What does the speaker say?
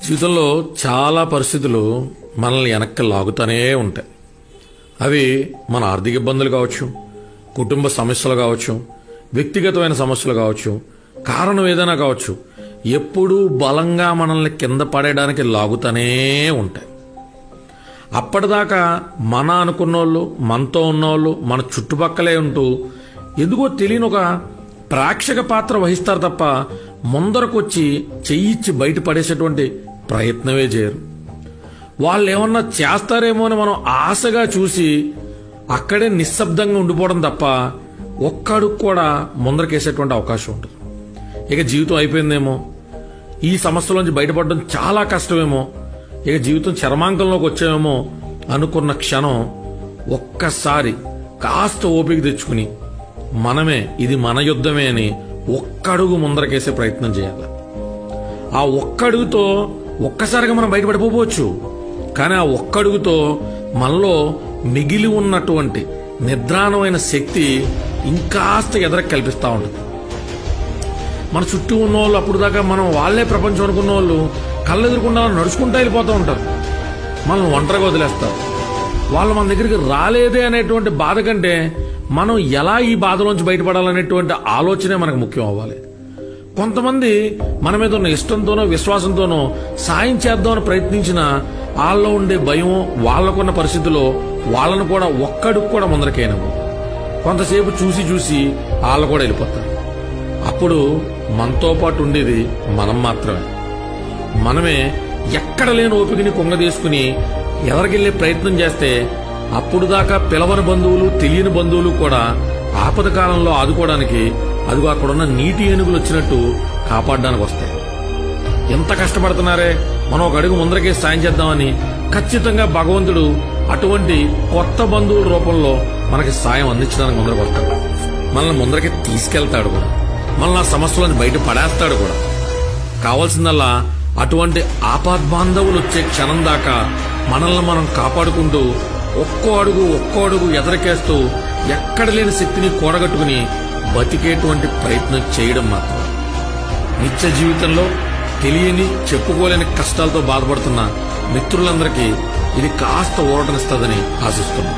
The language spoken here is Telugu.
జీవితంలో చాలా పరిస్థితులు మనల్ని వెనక్కి లాగుతూనే ఉంటాయి. అవి మన ఆర్థిక ఇబ్బందులు కావచ్చు, కుటుంబ సమస్యలు కావచ్చు, వ్యక్తిగతమైన సమస్యలు కావచ్చు, కారణం ఏదైనా కావచ్చు, ఎప్పుడూ బలంగా మనల్ని కింద పడేయడానికి లాగుతూనే ఉంటాయి. అప్పటిదాకా మన అనుకున్నోళ్ళు, మనతో ఉన్నోళ్ళు మన చుట్టుపక్కలే ఉంటూ ఎందుకో తెలియని ఒక ప్రేక్షక పాత్ర వహిస్తారు తప్ప ముందరకొచ్చి చెయ్యిచ్చి బయటపడేసేటువంటి ప్రయత్నమే చేయరు. వాళ్ళు ఏమన్నా చేస్తారేమో అని మనం ఆశగా చూసి అక్కడే నిశ్శబ్దంగా ఉండిపోవడం తప్ప ఒక్క అడుగు కూడా ముందరకేసేటువంటి అవకాశం ఉంటుంది. ఇక జీవితం అయిపోయిందేమో, ఈ సమస్యలోంచి బయటపడడం చాలా కష్టమేమో, ఇక జీవితం చరమాంకంలోకి వచ్చామేమో అనుకున్న క్షణం ఒక్కసారి కాస్త ఓపిక తెచ్చుకుని మనమే ఇది మన యుద్ధమే అని ఒక్కడుగు ముందరకేసే ప్రయత్నం చేయాలి. ఆ ఒక్కడుగుతో ఒక్కసారిగా మనం బయటపడిపోవచ్చు. కానీ ఆ ఒక్కడుగుతో మనలో మిగిలి ఉన్నటువంటి నిద్రాణమైన శక్తి ఇంకాస్త ఎదరకు కల్పిస్తూ ఉంటుంది. మన చుట్టూ ఉన్న వాళ్ళు అప్పుడు దాకా మనం వాళ్లే ప్రపంచం అనుకున్న వాళ్ళు కళ్ళెదురుకుండా నడుచుకుంటూ వెళ్ళిపోతూ ఉంటారు. మనల్ని ఒంటరిగా వదిలేస్తారు. వాళ్ళు మన దగ్గరికి రాలేదే అనేటువంటి బాధ కంటే మనం ఎలా ఈ బాధలోంచి బయటపడాలనేటువంటి ఆలోచనే మనకు ముఖ్యం అవ్వాలి. కొంతమంది మన మీద ఉన్న ఇష్టంతోనో విశ్వాసంతోనో సాయం చేద్దామని ప్రయత్నించినా వాళ్ళలో ఉండే భయం, వాళ్ళకున్న పరిస్థితుల్లో వాళ్ళను కూడా ఒక్కడికి కూడా ముందరకేనవు. కొంతసేపు చూసి చూసి వాళ్ళు కూడా వెళ్ళిపోతారు. అప్పుడు మనతో పాటు ఉండేది మనం మాత్రమే. మనమే ఎక్కడ లేని ఓపికని కొంగదీసుకుని ఎదరికెళ్లే ప్రయత్నం చేస్తే అప్పుడు దాకా పిలవని బంధువులు, తెలియని బంధువులు కూడా ఆపద కాలంలో ఆదుకోవడానికి అదిగో అక్కడున్న నీటి ఏనుగులు వచ్చినట్టు కాపాడడానికి వస్తాయి. ఎంత కష్టపడుతున్నారే, మనం ఒక అడుగు ముందరకే సాయం చేద్దామని ఖచ్చితంగా భగవంతుడు అటువంటి కొత్త బంధువుల రూపంలో మనకి సాయం అందించడానికి ముందరకు వస్తాడు. మనల్ని ముందరకి తీసుకెళ్తాడు కూడా, మనల్ని ఆ సమస్యలను బయట పడేస్తాడు కూడా. కావాల్సిందల్లా అటువంటి ఆపద్బాంధవులు వచ్చే క్షణం దాకా మనల్ని మనం కాపాడుకుంటూ ఒక్కో అడుగు ఎదరికేస్తూ ఎక్కడ లేని శక్తిని కూడగట్టుకుని బతికేటువంటి ప్రయత్నం చేయడం మాత్రం. నిత్య జీవితంలో తెలియని, చెప్పుకోలేని కష్టాలతో బాధపడుతున్న మిత్రులందరికీ ఇది కాస్త ఊరటనిస్తుందని ఆశిస్తున్నాం.